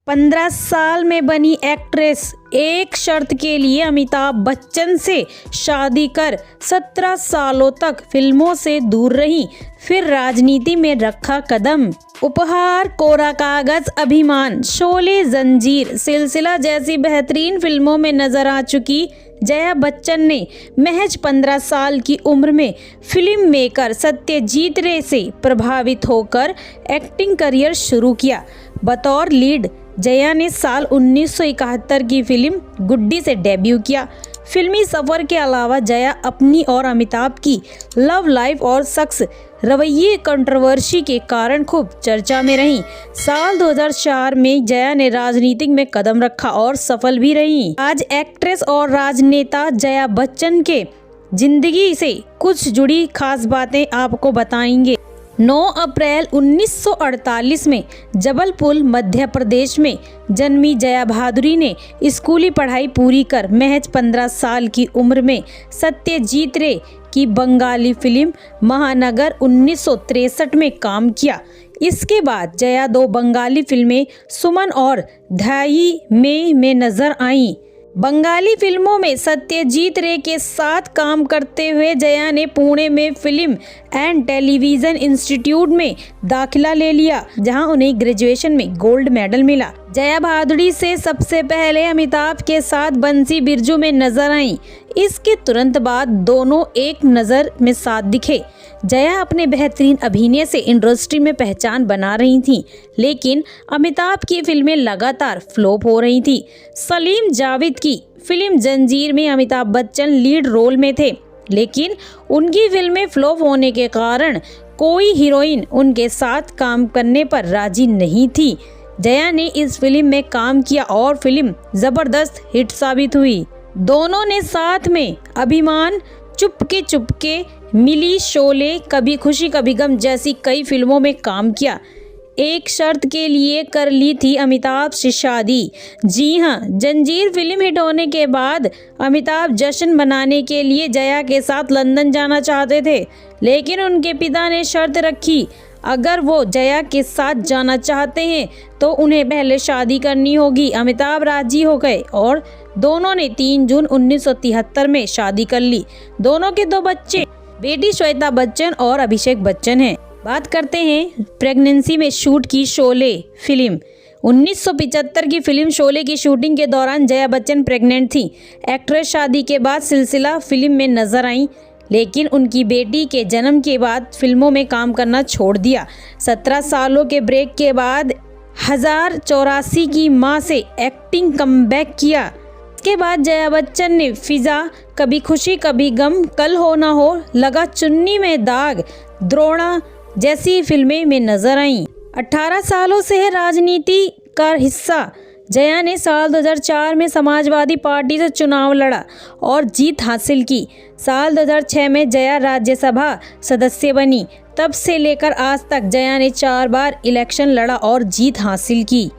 15 साल में बनी एक्ट्रेस एक शर्त के लिए अमिताभ बच्चन से शादी कर 17 सालों तक फिल्मों से दूर रही, फिर राजनीति में रखा कदम। उपहार, कोरा कागज, अभिमान, शोले, जंजीर, सिलसिला जैसी बेहतरीन फिल्मों में नजर आ चुकी जया बच्चन ने महज 15 साल की उम्र में फिल्म मेकर सत्यजीत रे से प्रभावित होकर एक्टिंग करियर शुरू किया। बतौर लीड जया ने साल 1971 की फिल्म गुड्डी से डेब्यू किया। फिल्मी सफर के अलावा जया अपनी और अमिताभ की लव लाइफ और शख्स रवैये कंट्रोवर्सी के कारण खूब चर्चा में रहीं। साल 2004 में जया ने राजनीति में कदम रखा और सफल भी रहीं। आज एक्ट्रेस और राजनेता जया बच्चन के जिंदगी से कुछ जुड़ी खास बातें आपको बताएंगे। 9 अप्रैल 1948 में जबलपुर मध्य प्रदेश में जन्मी जया भादुरी ने स्कूली पढ़ाई पूरी कर महज 15 साल की उम्र में सत्यजीत रे की बंगाली फिल्म महानगर 1963 में काम किया। इसके बाद जया 2 बंगाली फिल्में सुमन और धाई में नजर आईं। बंगाली फिल्मों में सत्यजीत रे के साथ काम करते हुए जया ने पुणे में फिल्म एंड टेलीविजन इंस्टीट्यूट में दाखिला ले लिया, जहां उन्हें ग्रेजुएशन में गोल्ड मेडल मिला। जया भादुरी से सबसे पहले अमिताभ के साथ बंसी बिरजू में नजर आईं। इसके तुरंत बाद दोनों एक नजर में साथ दिखे। जया अपने बेहतरीन अभिनय से इंडस्ट्री में पहचान बना रही थीं, लेकिन अमिताभ की फिल्में लगातार फ्लॉप हो रही थी। सलीम जावेद की फिल्म जंजीर में अमिताभ बच्चन लीड रोल में थे, लेकिन उनकी फिल्में फ्लॉप होने के कारण कोई हीरोइन उनके साथ काम करने पर राजी नहीं थी। जया ने इस फिल्म में काम किया और फिल्म जबरदस्त हिट साबित हुई। दोनों ने साथ में अभिमान, चुपके चुपके, मिली, शोले, कभी खुशी कभी गम जैसी कई फिल्मों में काम किया। एक शर्त के लिए कर ली थी अमिताभ से शादी। जी हां, जंजीर फिल्म हिट होने के बाद अमिताभ जश्न मनाने के लिए जया के साथ लंदन जाना चाहते थे, लेकिन उनके पिता ने शर्त रखी, अगर वो जया के साथ जाना चाहते हैं तो उन्हें पहले शादी करनी होगी। अमिताभ राजी हो गए और दोनों ने 3 जून 1973 में शादी कर ली। दोनों के 2 बच्चे, बेटी श्वेता बच्चन और अभिषेक बच्चन हैं। बात करते हैं प्रेगनेंसी में शूट की शोले फिल्म। 1975 की फिल्म शोले की शूटिंग के दौरान जया बच्चन प्रेग्नेंट थी। एक्ट्रेस शादी के बाद सिलसिला फिल्म में नजर आई, लेकिन उनकी बेटी के जन्म के बाद फिल्मों में काम करना छोड़ दिया। 17 सालों के ब्रेक के बाद 1084 की मां से एक्टिंग कमबैक किया। इसके बाद जया बच्चन ने फिजा, कभी खुशी कभी गम, कल हो ना हो, लगा चुन्नी में दाग, द्रोणा जैसी फिल्में में नजर आईं। 18 सालों से है राजनीति का हिस्सा। जया ने साल 2004 में समाजवादी पार्टी से चुनाव लड़ा और जीत हासिल की। साल 2006 में जया राज्यसभा सदस्य बनी। तब से लेकर आज तक जया ने 4 बार इलेक्शन लड़ा और जीत हासिल की।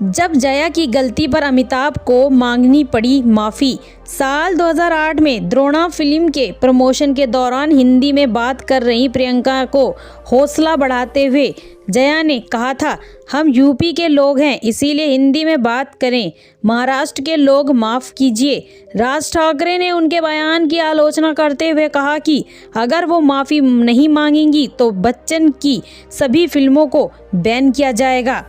जब जया की गलती पर अमिताभ को मांगनी पड़ी माफ़ी। साल 2008 में द्रोणा फिल्म के प्रमोशन के दौरान हिंदी में बात कर रही प्रियंका को हौसला बढ़ाते हुए जया ने कहा था, हम यूपी के लोग हैं, इसीलिए हिंदी में बात करें, महाराष्ट्र के लोग माफ़ कीजिए। राज ठाकरे ने उनके बयान की आलोचना करते हुए कहा कि अगर वो माफ़ी नहीं मांगेंगी तो बच्चन की सभी फिल्मों को बैन किया जाएगा।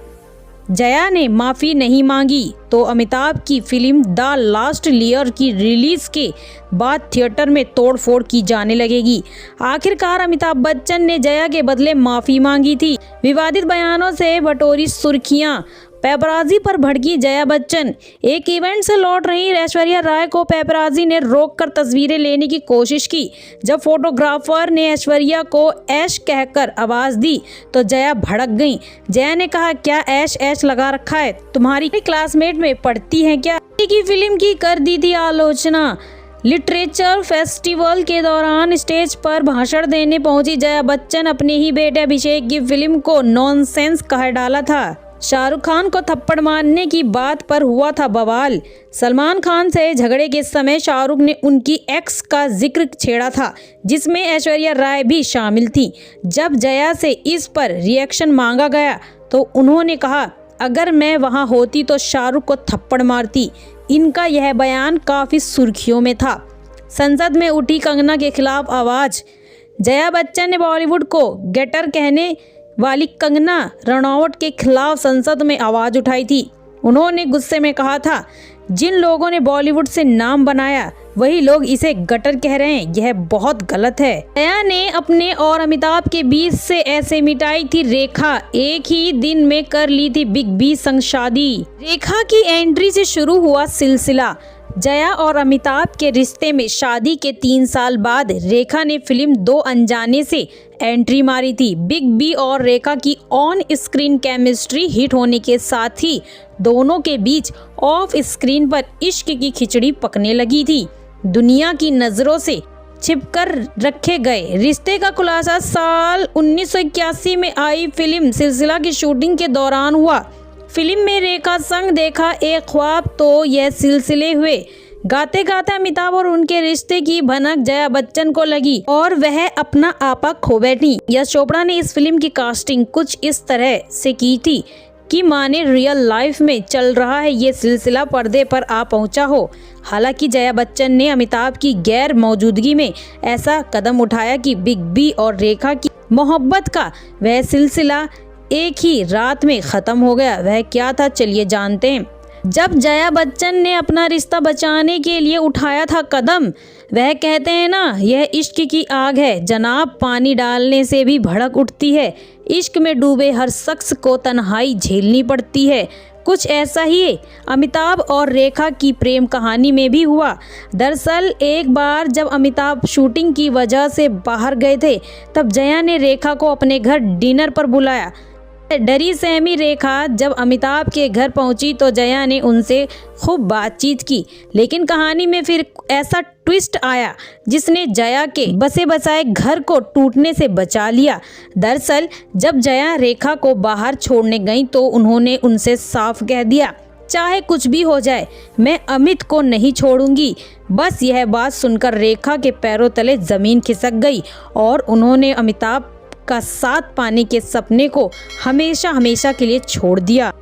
जया ने माफ़ी नहीं मांगी तो अमिताभ की फिल्म द लास्ट लेयर की रिलीज के बाद थिएटर में तोड़फोड़ की जाने लगेगी। आखिरकार अमिताभ बच्चन ने जया के बदले माफ़ी मांगी थी। विवादित बयानों से बटोरी सुर्खियां। पेपराजी पर भड़की जया बच्चन। एक इवेंट से लौट रही ऐश्वर्या राय को पेपराजी ने रोककर तस्वीरें लेने की कोशिश की। जब फोटोग्राफर ने ऐश्वर्या को ऐश कहकर आवाज़ दी तो जया भड़क गई। जया ने कहा, क्या ऐश ऐश लगा रखा है, तुम्हारी क्लासमेट में पढ़ती है क्या? की फिल्म की कर दी थी आलोचना। लिटरेचर फेस्टिवल के दौरान स्टेज पर भाषण देने पहुंची जया बच्चन अपने ही बेटे अभिषेक की फिल्म को नॉनसेंस कह डाला था। शाहरुख खान को थप्पड़ मारने की बात पर हुआ था बवाल। सलमान खान से झगड़े के समय शाहरुख ने उनकी एक्स का जिक्र छेड़ा था, जिसमें ऐश्वर्या राय भी शामिल थी। जब जया से इस पर रिएक्शन मांगा गया तो उन्होंने कहा, अगर मैं वहां होती तो शाहरुख को थप्पड़ मारती। इनका यह बयान काफ़ी सुर्खियों में था। संसद में उठी कंगना के खिलाफ आवाज़। जया बच्चन ने बॉलीवुड को गेटर कहने वाली कंगना रनौत के खिलाफ संसद में आवाज़ उठाई थी। उन्होंने गुस्से में कहा था, जिन लोगों ने बॉलीवुड से नाम बनाया वही लोग इसे गटर कह रहे हैं, यह बहुत गलत है। जया ने अपने और अमिताभ के बीच से ऐसे मिटाई थी रेखा। एक ही दिन में कर ली थी बिग बी संग शादी। रेखा की एंट्री से शुरू हुआ सिलसिला। जया और अमिताभ के रिश्ते में शादी के 3 साल बाद रेखा ने फिल्म 2 अनजाने से एंट्री मारी थी। बिग बी और रेखा की ऑन स्क्रीन केमिस्ट्री हिट होने के साथ ही दोनों के बीच ऑफ स्क्रीन पर इश्क की खिचड़ी पकने लगी थी। दुनिया की नज़रों से छिपकर रखे गए रिश्ते का खुलासा साल 1981 में आई फिल्म सिलसिला की शूटिंग के दौरान हुआ। फिल्म में रेखा संग देखा एक ख्वाब तो यह सिलसिले हुए। गाते गाते अमिताभ और उनके रिश्ते की भनक जया बच्चन को लगी और वह अपना आपा खो बैठी। यश चोपड़ा ने इस फिल्म की कास्टिंग कुछ इस तरह से की थी कि माने रियल लाइफ में चल रहा है ये सिलसिला पर्दे पर आ पहुंचा हो। हालांकि जया बच्चन ने अमिताभ की गैर मौजूदगी में ऐसा कदम उठाया कि बिग बी और रेखा की मोहब्बत का वह सिलसिला एक ही रात में खत्म हो गया। वह क्या था, चलिए जानते हैं। जब जया बच्चन ने अपना रिश्ता बचाने के लिए उठाया था कदम, वह कहते हैं ना, यह इश्क की आग है जनाब, पानी डालने से भी भड़क उठती है। इश्क में डूबे हर शख्स को तन्हाई झेलनी पड़ती है। कुछ ऐसा ही अमिताभ और रेखा की प्रेम कहानी में भी हुआ। दरअसल एक बार जब अमिताभ शूटिंग की वजह से बाहर गए थे, तब जया ने रेखा को अपने घर डिनर पर बुलाया। डरी सहमी रेखा जब अमिताभ के घर पहुंची तो जया ने उनसे खूब बातचीत की, लेकिन कहानी में फिर ऐसा ट्विस्ट आया जिसने जया के बसे बसाए घर को टूटने से बचा लिया। दरअसल जब जया रेखा को बाहर छोड़ने गई तो उन्होंने उनसे साफ कह दिया, चाहे कुछ भी हो जाए मैं अमित को नहीं छोड़ूंगी। बस यह बात सुनकर रेखा के पैरों तले जमीन खिसक गई और उन्होंने अमिताभ का साथ पाने के सपने को हमेशा हमेशा के लिए छोड़ दिया।